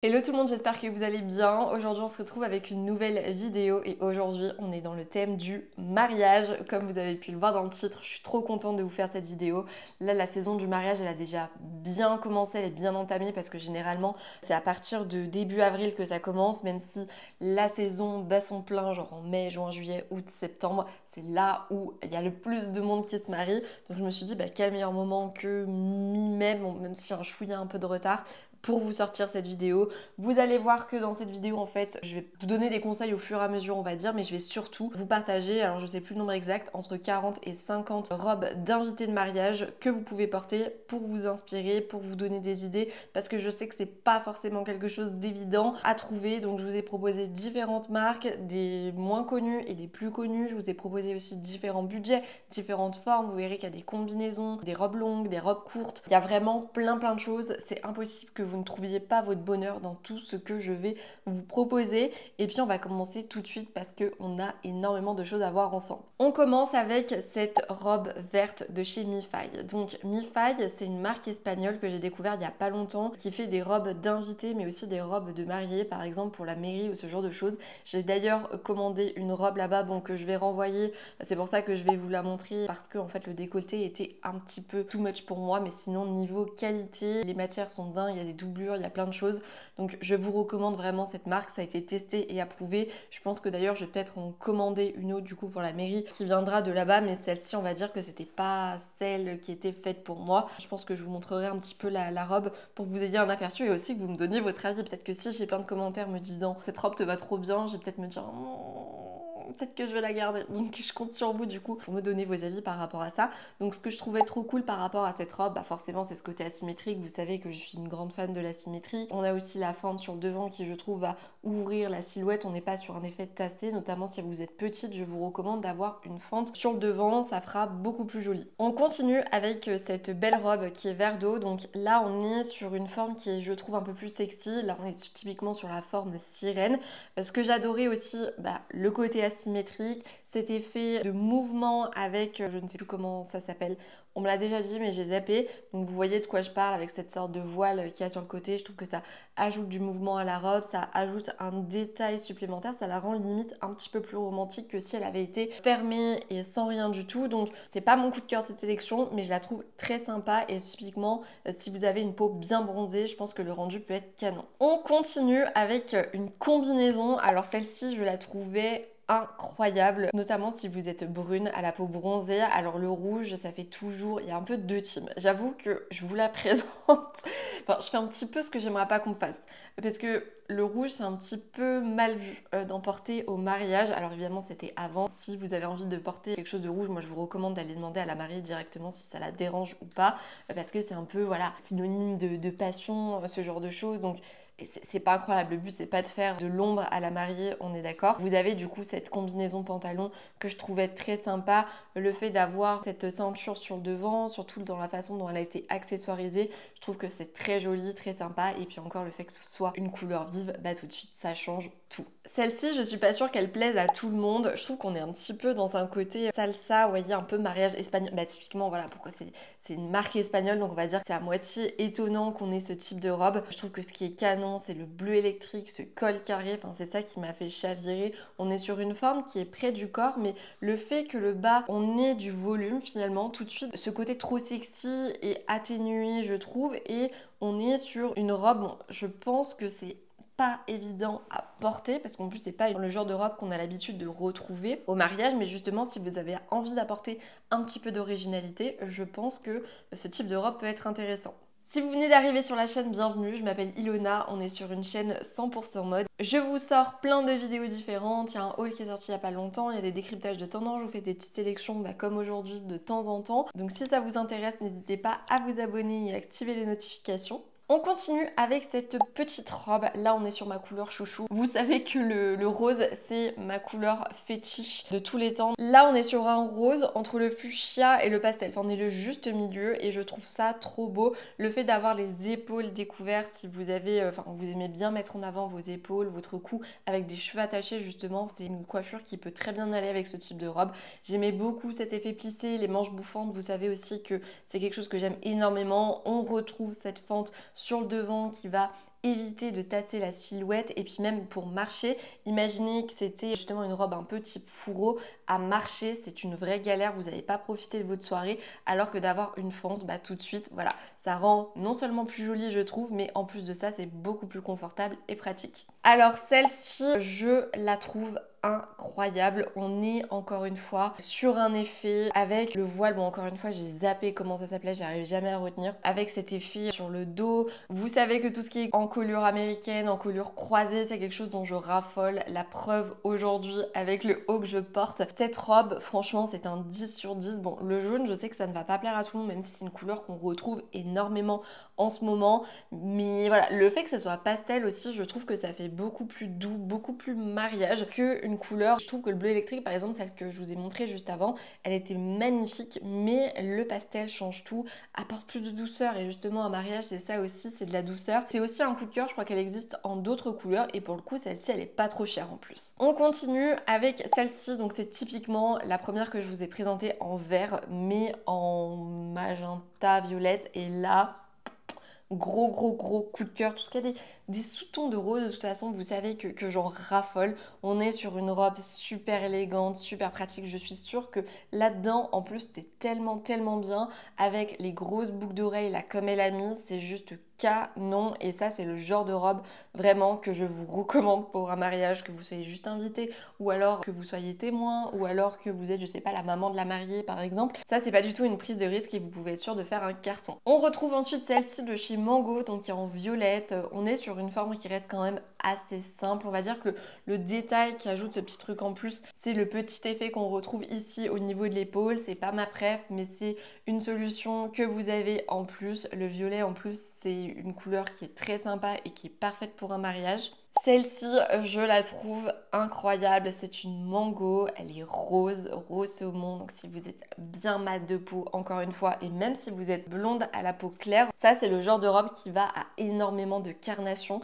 Hello tout le monde, j'espère que vous allez bien. Aujourd'hui on se retrouve avec une nouvelle vidéo et aujourd'hui on est dans le thème du mariage. Comme vous avez pu le voir dans le titre, je suis trop contente de vous faire cette vidéo. Là la saison du mariage elle a déjà bien commencé, elle est bien entamée parce que généralement c'est à partir de début avril que ça commence, même si la saison bat son plein, genre en mai, juin, juillet, août, septembre, c'est là où il y a le plus de monde qui se marie. Donc je me suis dit quel meilleur moment que mi-mai, même si j'ai un chouïa un peu de retard, pour vous sortir cette vidéo. Vous allez voir que dans cette vidéo, en fait, je vais vous donner des conseils au fur et à mesure, on va dire, mais je vais surtout vous partager, alors je sais plus le nombre exact, entre 40 et 50 robes d'invités de mariage que vous pouvez porter pour vous inspirer, pour vous donner des idées, parce que je sais que c'est pas forcément quelque chose d'évident à trouver. Donc je vous ai proposé différentes marques, des moins connues et des plus connues. Je vous ai proposé aussi différents budgets, différentes formes. Vous verrez qu'il y a des combinaisons, des robes longues, des robes courtes. Il y a vraiment plein de choses. C'est impossible que vous ne trouviez pas votre bonheur dans tout ce que je vais vous proposer. Et puis on va commencer tout de suite parce qu'on a énormément de choses à voir ensemble. On commence avec cette robe verte de chez Mifai. Donc Mifai, c'est une marque espagnole que j'ai découvert il y a pas longtemps qui fait des robes d'invités mais aussi des robes de mariés, par exemple pour la mairie ou ce genre de choses. J'ai d'ailleurs commandé une robe là-bas que je vais renvoyer. C'est pour ça que je vais vous la montrer parce que en fait le décolleté était un petit peu too much pour moi, mais sinon niveau qualité, les matières sont dingues, il y a des doublures, il y a plein de choses. Donc je vous recommande vraiment cette marque, ça a été testé et approuvé. Je pense que d'ailleurs je vais peut-être en commander une autre du coup pour la mairie qui viendra de là-bas, mais celle-ci on va dire que c'était pas celle qui était faite pour moi. Je pense que je vous montrerai un petit peu la robe pour que vous ayez un aperçu et aussi que vous me donniez votre avis. Peut-être que si j'ai plein de commentaires me disant cette robe te va trop bien, je vais peut-être me dire peut-être que je vais la garder. Donc je compte sur vous du coup pour me donner vos avis par rapport à ça. Donc ce que je trouvais trop cool par rapport à cette robe, forcément c'est ce côté asymétrique. Vous savez que je suis une grande fan de la symétrie. On a aussi la fente sur le devant qui je trouve va ouvrir la silhouette. On n'est pas sur un effet de tassé, notamment si vous êtes petite, je vous recommande d'avoir une fente sur le devant, ça fera beaucoup plus joli. On continue avec cette belle robe qui est vert d'eau. Donc là on est sur une forme qui est je trouve un peu plus sexy. Là on est typiquement sur la forme sirène. Ce que j'adorais aussi, le côté asymétrique, cet effet de mouvement avec, je ne sais plus comment ça s'appelle, on me l'a déjà dit mais j'ai zappé, donc vous voyez de quoi je parle avec cette sorte de voile qu'il y a sur le côté. Je trouve que ça ajoute du mouvement à la robe, ça ajoute un détail supplémentaire, ça la rend limite un petit peu plus romantique que si elle avait été fermée et sans rien du tout. Donc c'est pas mon coup de cœur cette sélection, mais je la trouve très sympa et typiquement si vous avez une peau bien bronzée, je pense que le rendu peut être canon. On continue avec une combinaison. Alors celle-ci je la trouvais incroyable, notamment si vous êtes brune à la peau bronzée. Alors le rouge ça fait toujours, il y a un peu deux teams. J'avoue que je vous la présente, enfin je fais un petit peu ce que j'aimerais pas qu'on me fasse parce que le rouge c'est un petit peu mal vu d'en porter au mariage. Alors évidemment c'était avant, si vous avez envie de porter quelque chose de rouge, moi je vous recommande d'aller demander à la mariée directement si ça la dérange ou pas, parce que c'est un peu voilà synonyme de passion, ce genre de choses. Donc c'est pas incroyable, le but c'est pas de faire de l'ombre à la mariée, on est d'accord. Vous avez du coup cette combinaison pantalon que je trouvais très sympa, le fait d'avoir cette ceinture sur le devant, surtout dans la façon dont elle a été accessoirisée, je trouve que c'est très joli, très sympa. Et puis encore le fait que ce soit une couleur vive, tout de suite ça change tout. Celle-ci je suis pas sûre qu'elle plaise à tout le monde, je trouve qu'on est un petit peu dans un côté salsa, vous voyez, un peu mariage espagnol, typiquement voilà pourquoi c'est une marque espagnole, donc on va dire que c'est à moitié étonnant qu'on ait ce type de robe. Je trouve que ce qui est canon, c'est le bleu électrique, ce col carré, enfin c'est ça qui m'a fait chavirer. On est sur une forme qui est près du corps, mais le fait que le bas, on ait du volume finalement, tout de suite, ce côté trop sexy est atténué, je trouve, et on est sur une robe, je pense que c'est pas évident à porter parce qu'en plus c'est pas le genre de robe qu'on a l'habitude de retrouver au mariage, mais justement si vous avez envie d'apporter un petit peu d'originalité, je pense que ce type de robe peut être intéressant. Si vous venez d'arriver sur la chaîne, bienvenue, je m'appelle Ilona, on est sur une chaîne 100% mode. Je vous sors plein de vidéos différentes, il y a un haul qui est sorti il n'y a pas longtemps, il y a des décryptages de tendances, je vous fais des petites sélections comme aujourd'hui de temps en temps. Donc si ça vous intéresse, n'hésitez pas à vous abonner et à activer les notifications. On continue avec cette petite robe. Là, on est sur ma couleur chouchou. Vous savez que le rose, c'est ma couleur fétiche de tous les temps. Là, on est sur un rose entre le fuchsia et le pastel. Enfin, on est le juste milieu et je trouve ça trop beau. Le fait d'avoir les épaules découvertes, si vous avez, vous aimez bien mettre en avant vos épaules, votre cou avec des cheveux attachés justement, c'est une coiffure qui peut très bien aller avec ce type de robe. J'aimais beaucoup cet effet plissé, les manches bouffantes. Vous savez aussi que c'est quelque chose que j'aime énormément. On retrouve cette fente sur le devant qui va éviter de tasser la silhouette. Et puis même pour marcher, imaginez que c'était justement une robe un peu type fourreau. À marcher, c'est une vraie galère, vous n'allez pas profiter de votre soirée, alors que d'avoir une fente, bah, tout de suite, voilà, ça rend non seulement plus joli je trouve, mais en plus de ça, c'est beaucoup plus confortable et pratique. Alors celle-ci, je la trouve incroyable. On est encore une fois sur un effet avec le voile. Bon, encore une fois, j'ai zappé comment ça s'appelait, j'arrive jamais à retenir. Avec cet effet sur le dos. Vous savez que tout ce qui est encolure américaine, encolure croisée, c'est quelque chose dont je raffole. La preuve aujourd'hui avec le haut que je porte. Cette robe, franchement, c'est un 10 sur 10. Bon, le jaune, je sais que ça ne va pas plaire à tout le monde, même si c'est une couleur qu'on retrouve énormément en ce moment. Mais voilà, le fait que ce soit pastel aussi, je trouve que ça fait beaucoup plus doux, beaucoup plus mariage qu'une couleur. Je trouve que le bleu électrique, par exemple, celle que je vous ai montrée juste avant, elle était magnifique, mais le pastel change tout, apporte plus de douceur. Et justement, un mariage, c'est ça aussi, c'est de la douceur. C'est aussi un coup de cœur, je crois qu'elle existe en d'autres couleurs. Et pour le coup, celle-ci, elle est pas trop chère en plus. On continue avec celle-ci, donc c'est typiquement la première que je vous ai présentée en vert, mais en magenta, violette. Et là, gros coup de cœur. Tout ce qui a des sous-tons de rose, de toute façon, vous savez que j'en raffole. On est sur une robe super élégante, super pratique. Je suis sûre que là-dedans, en plus, c'était tellement bien. Avec les grosses boucles d'oreilles, là, comme elle a mis, c'est juste canon. Et ça, c'est le genre de robe vraiment que je vous recommande pour un mariage, que vous soyez juste invité, ou alors que vous soyez témoin, ou alors que vous êtes, je sais pas, la maman de la mariée, par exemple. Ça, c'est pas du tout une prise de risque et vous pouvez être sûr de faire un carton. On retrouve ensuite celle-ci de chez Mango, donc qui est en violette. On est sur une forme qui reste quand même assez simple. On va dire que le détail qui ajoute ce petit truc en plus, c'est le petit effet qu'on retrouve ici au niveau de l'épaule. C'est pas ma préf, mais c'est une solution que vous avez en plus. Le violet en plus, c'est une couleur qui est très sympa et qui est parfaite pour un mariage. Celle-ci, je la trouve incroyable. C'est une mango, elle est rose saumon. Donc si vous êtes bien mat de peau, encore une fois, et même si vous êtes blonde à la peau claire, ça c'est le genre de robe qui va à énormément de carnation.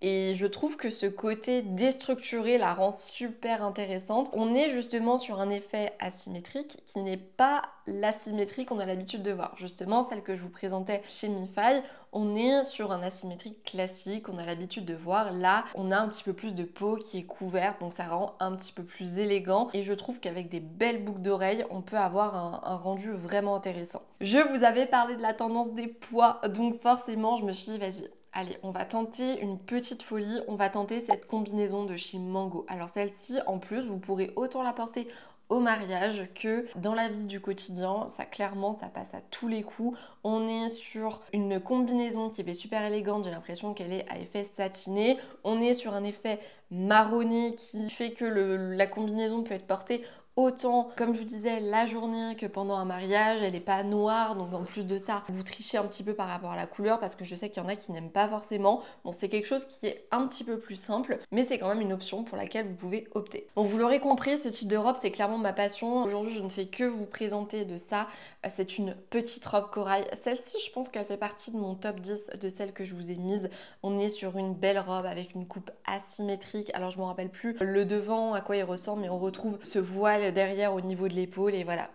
Et je trouve que ce côté déstructuré la rend super intéressante. On est justement sur un effet asymétrique qui n'est pas l'asymétrie qu'on a l'habitude de voir. Justement, celle que je vous présentais chez Mifai, on est sur un asymétrique classique qu'on a l'habitude de voir. Là, on a un petit peu plus de peau qui est couverte, donc ça rend un petit peu plus élégant. Et je trouve qu'avec des belles boucles d'oreilles, on peut avoir un rendu vraiment intéressant. Je vous avais parlé de la tendance des pois, donc forcément, je me suis dit, vas-y, allez, on va tenter une petite folie, on va tenter cette combinaison de chez Mango. Alors celle-ci, en plus, vous pourrez autant la porter au mariage que dans la vie du quotidien. Ça, clairement, ça passe à tous les coups. On est sur une combinaison qui est super élégante. J'ai l'impression qu'elle est à effet satiné. On est sur un effet marronné qui fait que la combinaison peut être portée autant, comme je vous disais, la journée que pendant un mariage. Elle n'est pas noire, donc en plus de ça, vous trichez un petit peu par rapport à la couleur parce que je sais qu'il y en a qui n'aiment pas forcément. Bon, c'est quelque chose qui est un petit peu plus simple, mais c'est quand même une option pour laquelle vous pouvez opter. Donc vous l'aurez compris, ce type de robe, c'est clairement ma passion. Aujourd'hui, je ne fais que vous présenter de ça. C'est une petite robe corail. Celle-ci, je pense qu'elle fait partie de mon top 10 de celles que je vous ai mises. On est sur une belle robe avec une coupe asymétrique. Alors, je ne me rappelle plus le devant, à quoi il ressemble, mais on retrouve ce voile derrière au niveau de l'épaule et voilà.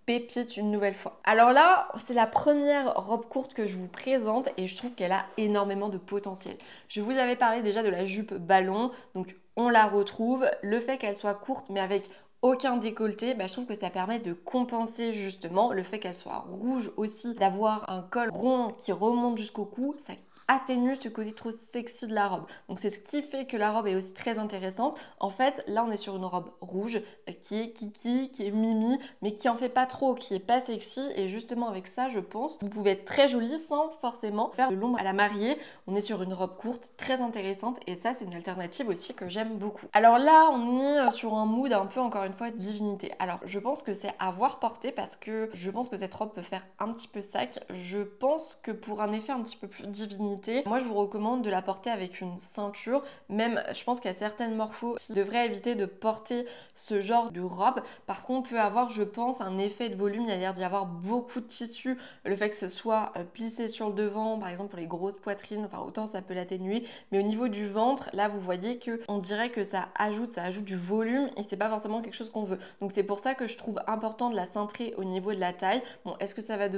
Pépite une nouvelle fois. Alors là, c'est la première robe courte que je vous présente et je trouve qu'elle a énormément de potentiel. Je vous avais parlé déjà de la jupe ballon, donc on la retrouve. Le fait qu'elle soit courte mais avec aucun décolleté, je trouve que ça permet de compenser justement le fait qu'elle soit rouge aussi, d'avoir un col rond qui remonte jusqu'au cou, ça atténue ce côté trop sexy de la robe. Donc c'est ce qui fait que la robe est aussi très intéressante. En fait, là on est sur une robe rouge qui est kiki, qui est mimi, mais qui en fait pas trop, qui est pas sexy. Et justement avec ça, je pense, vous pouvez être très jolie sans forcément faire de l'ombre à la mariée. On est sur une robe courte, très intéressante, et ça c'est une alternative aussi que j'aime beaucoup. Alors là, on est sur un mood un peu, encore une fois, divinité. Alors je pense que c'est à voir porter parce que je pense que cette robe peut faire un petit peu sac. Je pense que pour un effet un petit peu plus divinité, moi je vous recommande de la porter avec une ceinture. Même je pense qu'il y a certaines morphos qui devraient éviter de porter ce genre de robe parce qu'on peut avoir, je pense, un effet de volume. Il y a l'air d'y avoir beaucoup de tissu. Le fait que ce soit plissé sur le devant, par exemple pour les grosses poitrines, enfin autant ça peut l'atténuer. Mais au niveau du ventre, là vous voyez que on dirait que ça ajoute du volume et c'est pas forcément quelque chose qu'on veut. Donc c'est pour ça que je trouve important de la cintrer au niveau de la taille. Bon, est-ce que ça va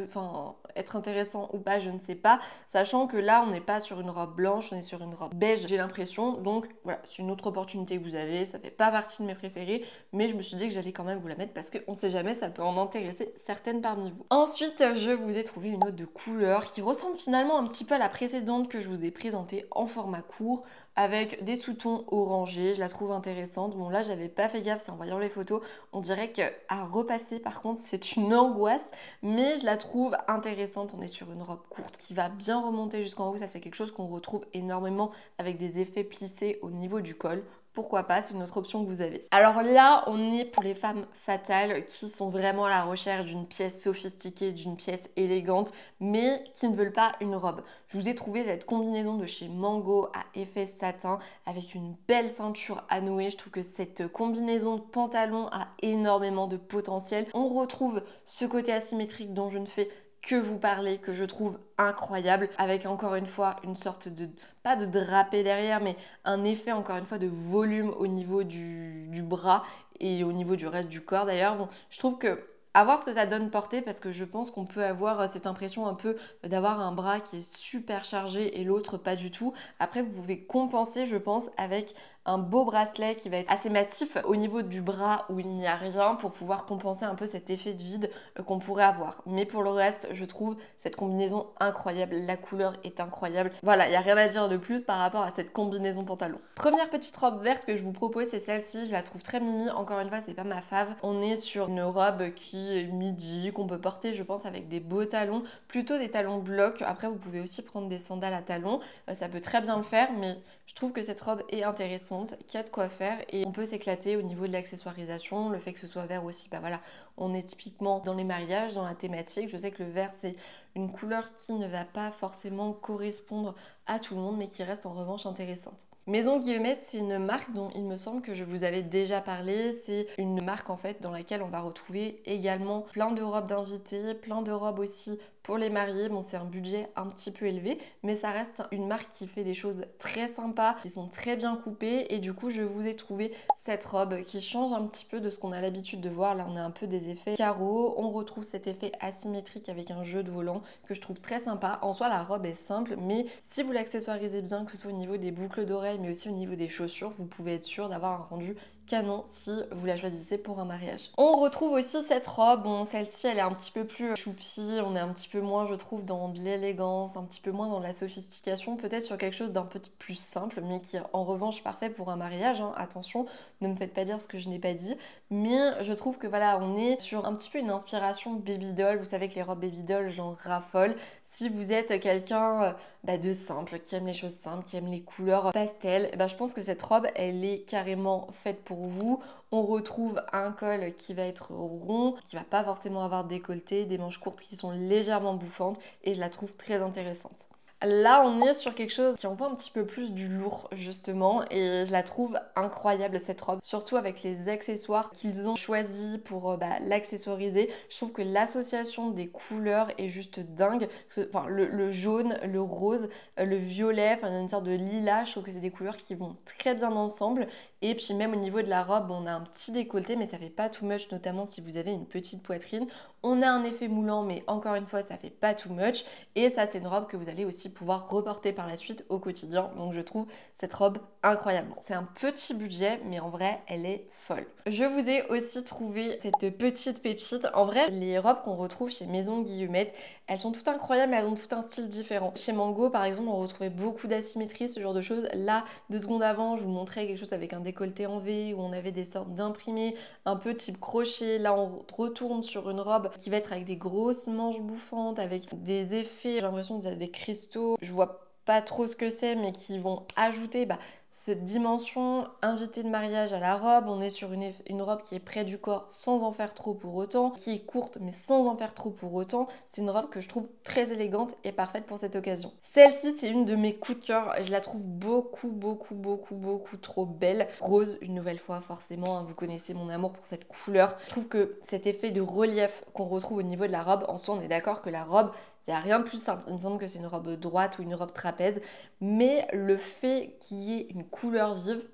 être intéressant ou pas, je ne sais pas. Sachant que là on on n'est pas sur une robe blanche, on est sur une robe beige, j'ai l'impression. Donc voilà, c'est une autre opportunité que vous avez. Ça fait pas partie de mes préférés, mais je me suis dit que j'allais quand même vous la mettre parce qu'on sait jamais, ça peut en intéresser certaines parmi vous. Ensuite, je vous ai trouvé une autre de couleur qui ressemble finalement un petit peu à la précédente que je vous ai présentée en format court, avec des sous-tons orangés. Je la trouve intéressante. Bon, là, j'avais pas fait gaffe, c'est en voyant les photos. On dirait qu'à repasser, par contre, c'est une angoisse, mais je la trouve intéressante. On est sur une robe courte qui va bien remonter jusqu'en haut. Ça, c'est quelque chose qu'on retrouve énormément avec des effets plissés au niveau du col. Pourquoi pas, c'est une autre option que vous avez. Alors là, on est pour les femmes fatales qui sont vraiment à la recherche d'une pièce sophistiquée, d'une pièce élégante, mais qui ne veulent pas une robe. Je vous ai trouvé cette combinaison de chez Mango à effet satin avec une belle ceinture à nouer. Je trouve que cette combinaison de pantalon a énormément de potentiel. On retrouve ce côté asymétrique dont je ne fais que vous parler, que je trouve incroyable, avec encore une fois une sorte de, pas de drapé derrière, mais un effet encore une fois de volume au niveau du bras et au niveau du reste du corps d'ailleurs. Bon, je trouve que à voir ce que ça donne porter, parce que je pense qu'on peut avoir cette impression un peu d'avoir un bras qui est super chargé et l'autre pas du tout. Après, vous pouvez compenser, je pense, avec un beau bracelet qui va être assez massif au niveau du bras où il n'y a rien pour pouvoir compenser un peu cet effet de vide qu'on pourrait avoir. Mais pour le reste, je trouve cette combinaison incroyable. La couleur est incroyable. Voilà, il n'y a rien à dire de plus par rapport à cette combinaison pantalon. Première petite robe verte que je vous propose, c'est celle-ci. Je la trouve très mimi. Encore une fois, c'est pas ma fave. On est sur une robe qui est midi, qu'on peut porter, je pense, avec des beaux talons. Plutôt des talons blocs. Après, vous pouvez aussi prendre des sandales à talons. Ça peut très bien le faire, mais je trouve que cette robe est intéressante, qu'il y a de quoi faire et on peut s'éclater au niveau de l'accessoirisation. Le fait que ce soit vert aussi, bah voilà, on est typiquement dans les mariages, dans la thématique. Je sais que le vert, c'est une couleur qui ne va pas forcément correspondre à tout le monde, mais qui reste en revanche intéressante. Maison Guillemette, c'est une marque dont il me semble que je vous avais déjà parlé. C'est une marque en fait dans laquelle on va retrouver également plein de robes d'invités, plein de robes aussi pour les mariés. Bon, c'est un budget un petit peu élevé, mais ça reste une marque qui fait des choses très sympas, qui sont très bien coupées. Et du coup, je vous ai trouvé cette robe qui change un petit peu de ce qu'on a l'habitude de voir. Là, on a un peu des effets carreaux. On retrouve cet effet asymétrique avec un jeu de volant que je trouve très sympa. En soi, la robe est simple, mais si vous l'accessoirisez bien, que ce soit au niveau des boucles d'oreilles, mais aussi au niveau des chaussures, vous pouvez être sûr d'avoir un rendu canon si vous la choisissez pour un mariage. On retrouve aussi cette robe, bon celle-ci elle est un petit peu plus choupie, on est un petit peu moins je trouve dans de l'élégance, un petit peu moins dans la sophistication, peut-être sur quelque chose d'un peu plus simple mais qui est en revanche parfait pour un mariage, hein. Attention, ne me faites pas dire ce que je n'ai pas dit, mais je trouve que voilà on est sur un petit peu une inspiration baby doll, vous savez que les robes baby doll j'en raffole, si vous êtes quelqu'un de simple, qui aime les choses simples, qui aime les couleurs pastel, je pense que cette robe elle est carrément faite pour vous. On retrouve un col qui va être rond, qui va pas forcément avoir de décolleté, des manches courtes qui sont légèrement bouffantes et je la trouve très intéressante. Là, on est sur quelque chose qui envoie un petit peu plus du lourd, justement, et je la trouve incroyable, cette robe, surtout avec les accessoires qu'ils ont choisis pour l'accessoriser. Je trouve que l'association des couleurs est juste dingue. Enfin, le jaune, le rose, le violet, enfin, il y a une sorte de lilas, je trouve que c'est des couleurs qui vont très bien ensemble. Et puis même au niveau de la robe, on a un petit décolleté, mais ça fait pas too much, notamment si vous avez une petite poitrine. On a un effet moulant, mais encore une fois, ça fait pas too much. Et ça, c'est une robe que vous allez aussi pouvoir reporter par la suite au quotidien. Donc je trouve cette robe incroyable. Bon, c'est un petit budget, mais en vrai, elle est folle. Je vous ai aussi trouvé cette petite pépite. En vrai, les robes qu'on retrouve chez Maison Guillemette, elles sont toutes incroyables, mais elles ont tout un style différent. Chez Mango, par exemple, on retrouvait beaucoup d'asymétrie, ce genre de choses. Là, 2 secondes avant, je vous montrais quelque chose avec un décolleté en V, où on avait des sortes d'imprimés, un peu type crochet. Là, on retourne sur une robe qui va être avec des grosses manches bouffantes, avec des effets, j'ai l'impression qu'il y a des cristaux. Je vois pas trop ce que c'est, mais qui vont ajouter cette dimension invité de mariage à la robe. On est sur une robe qui est près du corps sans en faire trop pour autant, qui est courte mais sans en faire trop pour autant. C'est une robe que je trouve très élégante et parfaite pour cette occasion. Celle-ci, c'est une de mes coups de cœur. Je la trouve beaucoup trop belle. Rose, une nouvelle fois, forcément, hein, vous connaissez mon amour pour cette couleur. Je trouve que cet effet de relief qu'on retrouve au niveau de la robe, en soi, on est d'accord que la robe, il n'y a rien de plus simple. Il me semble que c'est une robe droite ou une robe trapèze. Mais le fait qu'il y ait une couleur vive,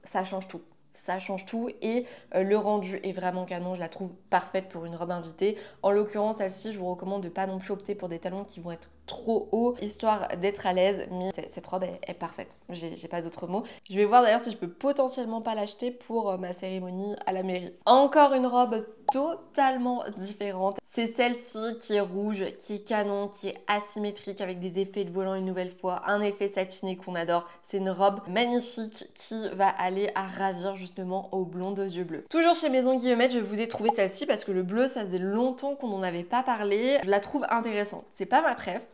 ça change tout. Ça change tout et le rendu est vraiment canon, je la trouve parfaite pour une robe invitée. En l'occurrence, celle-ci, je vous recommande de pas non plus opter pour des talons qui vont être trop hauts, histoire d'être à l'aise, mais cette robe est parfaite, j'ai pas d'autres mots. Je vais voir d'ailleurs si je peux potentiellement pas l'acheter pour ma cérémonie à la mairie. Encore une robe totalement différente, c'est celle-ci qui est rouge, qui est canon, qui est asymétrique avec des effets de volant une nouvelle fois, un effet satiné qu'on adore. C'est une robe magnifique qui va aller à ravir justement aux blondes aux yeux bleus. Toujours chez Maison Guillemette, je vous ai trouvé celle-ci parce que le bleu, ça faisait longtemps qu'on n'en avait pas parlé. Je la trouve intéressante. C'est pas ma préf,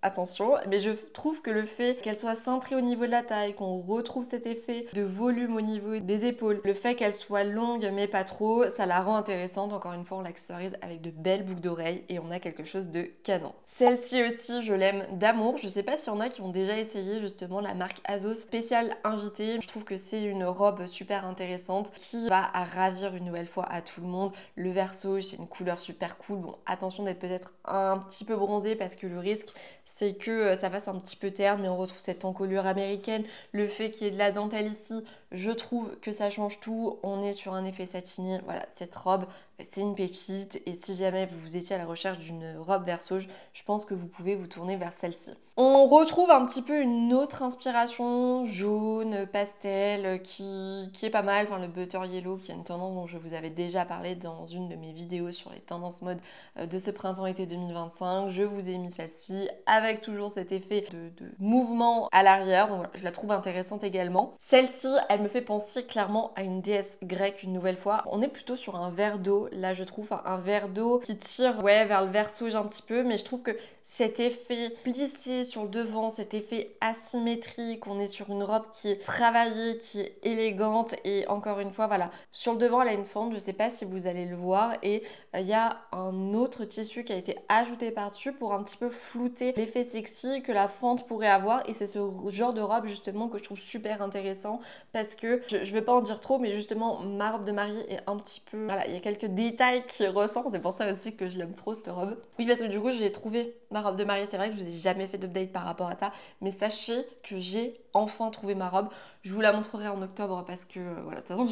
attention, mais je trouve que le fait qu'elle soit cintrée au niveau de la taille, qu'on retrouve cet effet de volume au niveau des épaules, le fait qu'elle soit longue mais pas trop, ça la rend intéressante. Encore une fois, on l'accessorise avec de belles boucles d'oreilles et on a quelque chose de canon. Celle-ci aussi, je l'aime d'amour. Je sais pas s'il y en a qui ont déjà essayé justement la marque Azos spéciale invitée. Je trouve que c'est une robe super intéressante qui va à ravir une nouvelle fois à tout le monde. Le verso, c'est une couleur super cool. Bon, attention d'être peut-être un petit peu bronzé parce que le risque, c'est que ça fasse un petit peu terne, mais on retrouve cette encolure américaine. Le fait qu'il y ait de la dentelle ici, je trouve que ça change tout. On est sur un effet satiné. Voilà, cette robe, c'est une pépite. Et si jamais vous étiez à la recherche d'une robe verso, je pense que vous pouvez vous tourner vers celle-ci. On retrouve un petit peu une autre inspiration jaune, pastel, qui est pas mal. Enfin, le butter yellow, qui est une tendance dont je vous avais déjà parlé dans une de mes vidéos sur les tendances mode de ce printemps-été 2025. Je vous ai mis celle-ci avec toujours cet effet de mouvement à l'arrière. Donc voilà, je la trouve intéressante également. Celle-ci, elle me fait penser clairement à une déesse grecque une nouvelle fois. On est plutôt sur un verre d'eau, là je trouve, un verre d'eau qui tire vers le verso un petit peu, mais je trouve que cet effet plissé sur le devant, cet effet asymétrique, on est sur une robe qui est travaillée, qui est élégante et encore une fois, voilà, sur le devant elle a une fente, je sais pas si vous allez le voir et il y a un autre tissu qui a été ajouté par-dessus pour un petit peu flouter l'effet sexy que la fente pourrait avoir et c'est ce genre de robe justement que je trouve super intéressant parce que je vais pas en dire trop mais justement ma robe de mariée est un petit peu, voilà, il y a quelques détails qui ressortent, c'est pour ça aussi que je l'aime trop cette robe. Oui, parce que du coup j'ai trouvé ma robe de mariée, c'est vrai que je vous ai jamais fait d'update par rapport à ça, mais sachez que j'ai enfin trouvé ma robe. Je vous la montrerai en octobre parce que voilà, de toute façon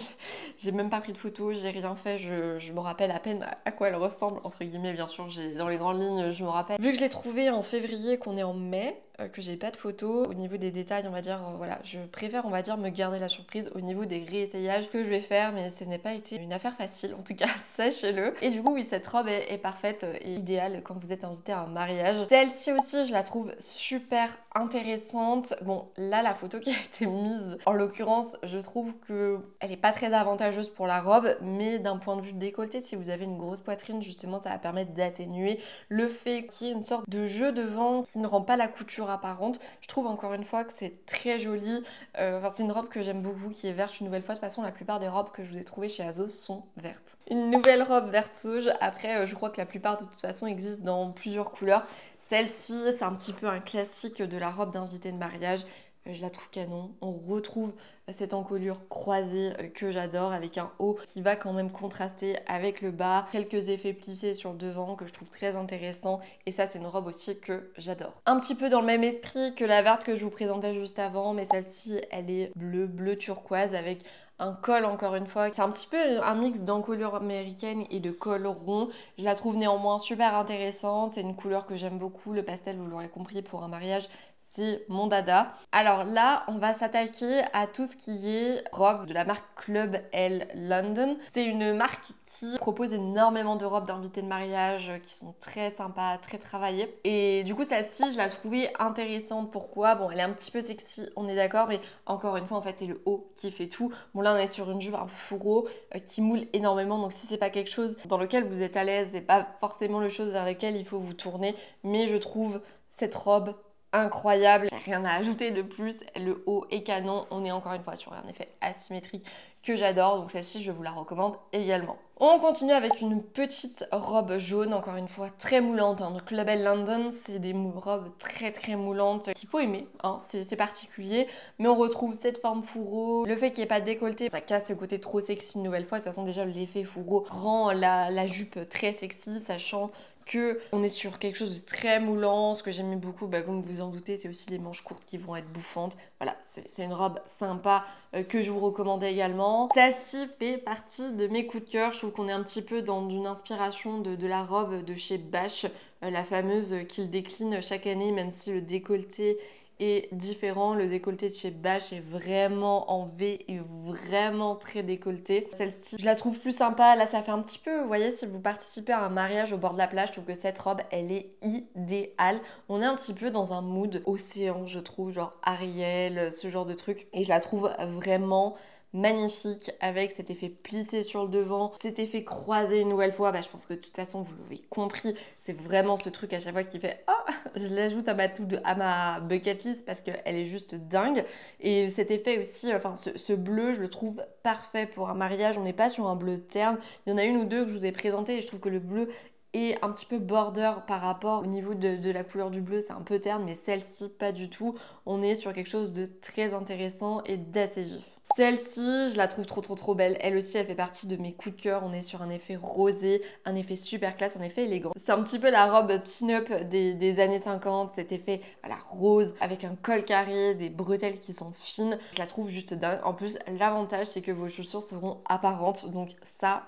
j'ai même pas pris de photos, j'ai rien fait, je me rappelle à peine à quoi elle ressemble entre guillemets, bien sûr, dans les grandes lignes je me rappelle. Vu que je l'ai trouvée en février, qu'on est en mai, que j'ai pas de photos, au niveau des détails on va dire, voilà, je préfère on va dire me garder la surprise au niveau des réessayages que je vais faire, mais ce n'est pas été une affaire facile en tout cas, sachez-le. Et du coup oui, cette robe est parfaite et idéale quand vous êtes invité à un mariage. Celle-ci aussi je la trouve super intéressante. Bon là la photo qui a été mise en l'occurrence je trouve que elle est pas très avantageuse pour la robe, mais d'un point de vue décolleté, si vous avez une grosse poitrine justement ça va permettre d'atténuer le fait qu'il y ait une sorte de jeu devant qui ne rend pas la couture apparente. Je trouve encore une fois que c'est très joli. C'est une robe que j'aime beaucoup qui est verte une nouvelle fois. De toute façon la plupart des robes que je vous ai trouvées chez Azos sont vertes. Une nouvelle robe verte sauge. Après je crois que la plupart de toute façon existent dans plusieurs couleurs. Celle-ci c'est un petit peu un classique de la robe d'invité de mariage. Je la trouve canon. On retrouve cette encolure croisée que j'adore avec un haut qui va quand même contraster avec le bas. Quelques effets plissés sur le devant que je trouve très intéressant. Et ça, c'est une robe aussi que j'adore. Un petit peu dans le même esprit que la verte que je vous présentais juste avant, mais celle-ci, elle est bleu turquoise avec un col encore une fois. C'est un petit peu un mix d'encolure américaine et de col rond. Je la trouve néanmoins super intéressante. C'est une couleur que j'aime beaucoup. Le pastel, vous l'aurez compris, pour un mariage, c'est mon dada. Alors là, on va s'attaquer à tout ce qui est robe de la marque Club L London. C'est une marque qui propose énormément de robes d'invités de mariage qui sont très sympas, très travaillées. Et du coup, celle-ci, je la trouvais intéressante. Pourquoi? Bon, elle est un petit peu sexy, on est d'accord, mais encore une fois, en fait, c'est le haut qui fait tout. Bon, là, on est sur une jupe, un fourreau qui moule énormément. Donc, si c'est pas quelque chose dans lequel vous êtes à l'aise, c'est pas forcément le chose vers lequel il faut vous tourner. Mais je trouve cette robe incroyable, j'ai rien à ajouter de plus, le haut est canon, on est encore une fois sur un effet asymétrique que j'adore, donc celle-ci je vous la recommande également. On continue avec une petite robe jaune, encore une fois très moulante, hein. Donc Club L London, c'est des robes très moulantes qu'il faut aimer, hein. C'est particulier, mais on retrouve cette forme fourreau, le fait qu'il n'y ait pas de décolleté, ça casse le côté trop sexy une nouvelle fois. De toute façon déjà l'effet fourreau rend la jupe très sexy, sachant que on est sur quelque chose de très moulant. Ce que j'aime beaucoup, comme vous en doutez, c'est aussi les manches courtes qui vont être bouffantes. Voilà, c'est une robe sympa que je vous recommande également. Celle-ci fait partie de mes coups de cœur. Je trouve qu'on est un petit peu dans une inspiration de la robe de chez Bash, la fameuse qu'il décline chaque année, même si le décolleté est différent. Le décolleté de chez Bash est vraiment en V et vraiment très décolleté. Celle-ci, je la trouve plus sympa. Là, ça fait un petit peu, vous voyez, si vous participez à un mariage au bord de la plage, je trouve que cette robe, elle est idéale. On est un petit peu dans un mood océan, je trouve, genre Ariel, ce genre de truc. Et je la trouve vraiment magnifique avec cet effet plissé sur le devant, cet effet croisé une nouvelle fois. Je pense que de toute façon vous l'avez compris, c'est vraiment ce truc à chaque fois qui fait oh, je l'ajoute à ma bucket list parce qu'elle est juste dingue. Et cet effet aussi, ce bleu, je le trouve parfait pour un mariage. On n'est pas sur un bleu terne. Il y en a une ou deux que je vous ai présenté et je trouve que le bleu est un petit peu border par rapport au niveau de la couleur du bleu, c'est un peu terne, mais celle-ci pas du tout. On est sur quelque chose de très intéressant et d'assez vif. Celle-ci, je la trouve trop belle. Elle aussi, elle fait partie de mes coups de cœur. On est sur un effet rosé, un effet super classe, un effet élégant. C'est un petit peu la robe pin-up des années 50, cet effet rose avec un col carré, des bretelles qui sont fines. Je la trouve juste dingue. En plus, l'avantage, c'est que vos chaussures seront apparentes, donc ça...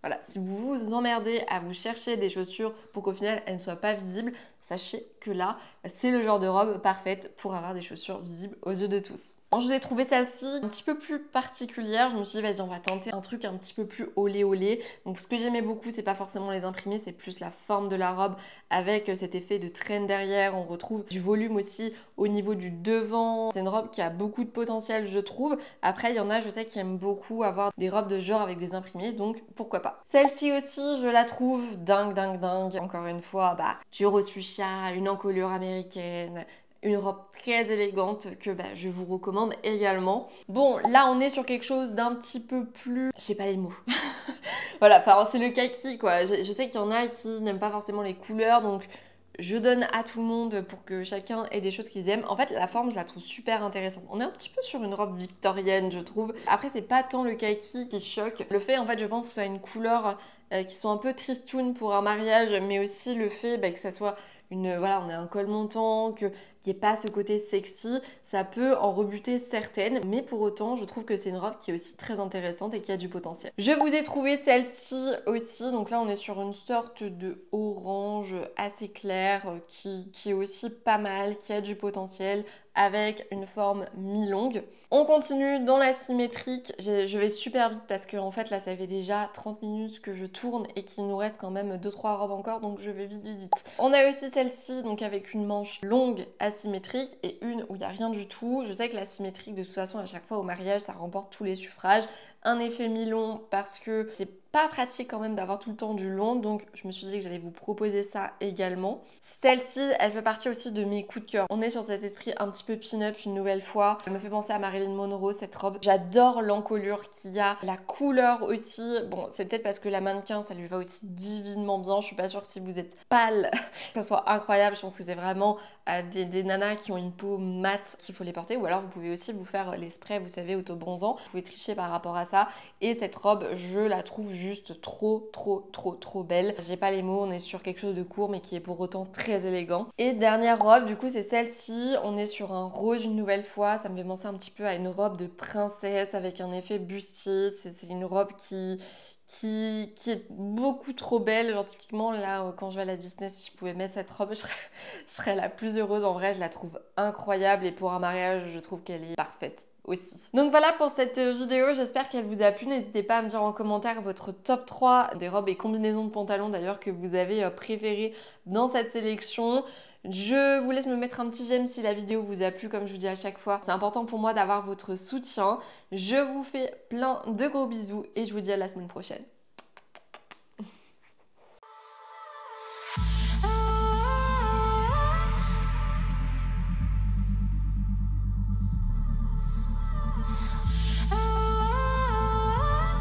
Voilà, si vous vous emmerdez à vous chercher des chaussures pour qu'au final elles ne soient pas visibles, sachez que là, c'est le genre de robe parfaite pour avoir des chaussures visibles aux yeux de tous. Je vous ai trouvé celle-ci un petit peu plus particulière. Je me suis dit, vas-y, on va tenter un truc un petit peu plus olé. Donc, ce que j'aimais beaucoup, c'est pas forcément les imprimés, c'est plus la forme de la robe avec cet effet de traîne derrière. On retrouve du volume aussi au niveau du devant. C'est une robe qui a beaucoup de potentiel, je trouve. Après, il y en a, je sais, qui aiment beaucoup avoir des robes de genre avec des imprimés, donc pourquoi pas. Celle-ci aussi, je la trouve dingue. Encore une fois, du rose fuchsia, une encolure américaine, une robe très élégante que je vous recommande également. Bon, là on est sur quelque chose d'un petit peu plus... Je sais pas les mots. Voilà, c'est le kaki quoi. Je sais qu'il y en a qui n'aiment pas forcément les couleurs, donc je donne à tout le monde pour que chacun ait des choses qu'ils aiment. En fait, la forme, je la trouve super intéressante. On est un petit peu sur une robe victorienne, je trouve. Après, c'est pas tant le kaki qui choque. Le fait, en fait, je pense que ce soit une couleur qui soit un peu tristoun pour un mariage, mais aussi le fait que ça soit on a un col montant, qu'il n'y ait pas ce côté sexy, ça peut en rebuter certaines, mais pour autant, je trouve que c'est une robe qui est aussi très intéressante et qui a du potentiel. Je vous ai trouvé celle-ci aussi, donc là on est sur une sorte de orange assez clair qui est aussi pas mal, qui a du potentiel, avec une forme mi-longue. On continue dans la symétrique. Je vais super vite parce que en fait là ça fait déjà 30 minutes que je tourne et qu'il nous reste quand même 2-3 robes encore, donc je vais vite. On a aussi celle-ci donc avec une manche longue asymétrique et une où il n'y a rien du tout. Je sais que la symétrique de toute façon à chaque fois au mariage ça remporte tous les suffrages. Un effet mi-long parce que c'est pas pratique quand même d'avoir tout le temps du long, donc je me suis dit que j'allais vous proposer ça également. Celle-ci, elle fait partie aussi de mes coups de cœur. On est sur cet esprit un petit peu pin-up une nouvelle fois. Elle me fait penser à Marilyn Monroe, cette robe. J'adore l'encolure qu'il y a, la couleur aussi. Bon, c'est peut-être parce que la mannequin, ça lui va aussi divinement bien. Je suis pas sûre que si vous êtes pâle, que ça soit incroyable. Je pense que c'est vraiment des nanas qui ont une peau mate qu'il faut les porter. Ou alors vous pouvez aussi vous faire les sprays, vous savez, auto-bronzant. Vous pouvez tricher par rapport à ça. Et cette robe, je la trouve juste trop belle. J'ai pas les mots, on est sur quelque chose de court mais qui est pour autant très élégant. Et dernière robe, du coup c'est celle-ci. On est sur un rose une nouvelle fois. Ça me fait penser un petit peu à une robe de princesse avec un effet bustier. C'est une robe qui est beaucoup trop belle. Genre typiquement là quand je vais à la Disney, si je pouvais mettre cette robe, je serais la plus heureuse. En vrai, je la trouve incroyable et pour un mariage, je trouve qu'elle est parfaite aussi. Donc voilà pour cette vidéo, j'espère qu'elle vous a plu. N'hésitez pas à me dire en commentaire votre top 3 des robes et combinaisons de pantalons d'ailleurs que vous avez préférées dans cette sélection. Je vous laisse me mettre un petit j'aime si la vidéo vous a plu, comme je vous dis à chaque fois. C'est important pour moi d'avoir votre soutien. Je vous fais plein de gros bisous et je vous dis à la semaine prochaine.